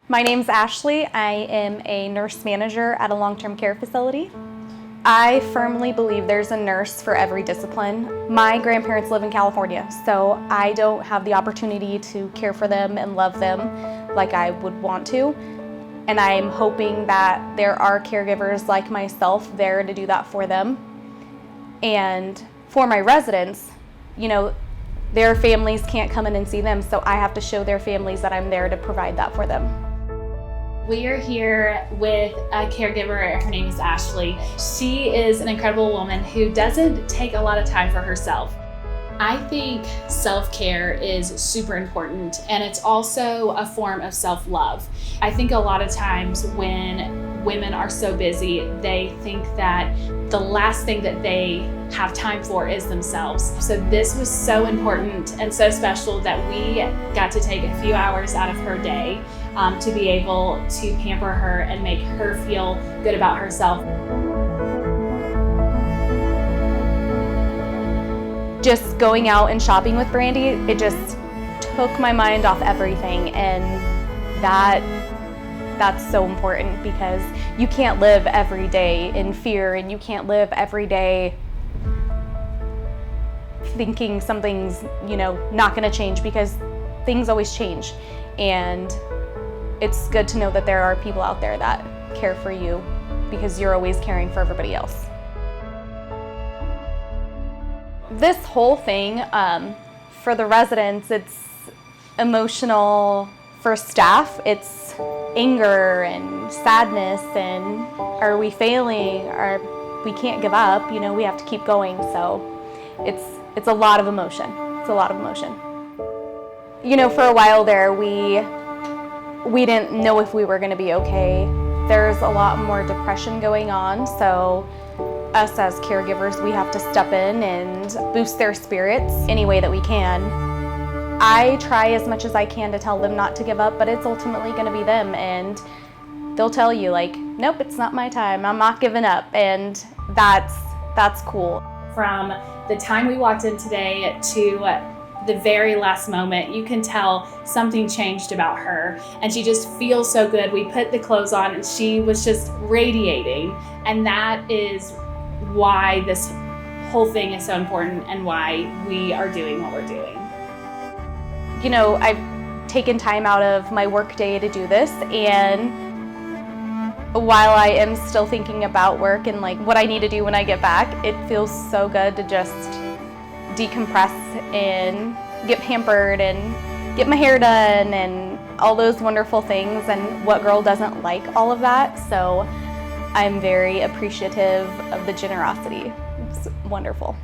My name's Ashley. I am a nurse manager at a long-term care facility. I firmly believe there's a nurse for every discipline. My grandparents live in California, so I don't have the opportunity to care for them and love them like I would want to. And I'm hoping that there are caregivers like myself there to do that for them. And for my residents, their families can't come in and see them, so I have to show their families that I'm there to provide that for them. We are here with a caregiver. Her name is Ashley. She is an incredible woman who doesn't take a lot of time for herself. I think self-care is super important, and it's also a form of self-love. I think a lot of times when women are so busy, they think that the last thing that they have time for is themselves. So this was so important and so special that we got to take a few hours out of her day to be able to pamper her and make her feel good about herself. Just going out and shopping with Brandi, it just took my mind off everything, and that's so important because you can't live every day in fear, and you can't live every day thinking something's not going to change, because things always change. And it's good to know that there are people out there that care for you because you're always caring for everybody else. This whole thing, for the residents, it's emotional. For staff, it's anger and sadness and are we failing? We can't give up, we have to keep going. So it's a lot of emotion. It's a lot of emotion. For a while there, we didn't know if we were going to be okay. There's a lot more depression going on, so us as caregivers, we have to step in and boost their spirits any way that we can. I try as much as I can to tell them not to give up, but it's ultimately going to be them, and they'll tell you nope, it's not my time, I'm not giving up, and that's cool. From the time we walked in today to the very last moment, you can tell something changed about her, and she just feels so good. We put the clothes on and she was just radiating, and that is why this whole thing is so important and why we are doing what we're doing. I've taken time out of my work day to do this, and while I am still thinking about work and what I need to do when I get back, it feels so good to just decompress and get pampered and get my hair done and all those wonderful things, and what girl doesn't like all of that? So I'm very appreciative of the generosity. It's wonderful.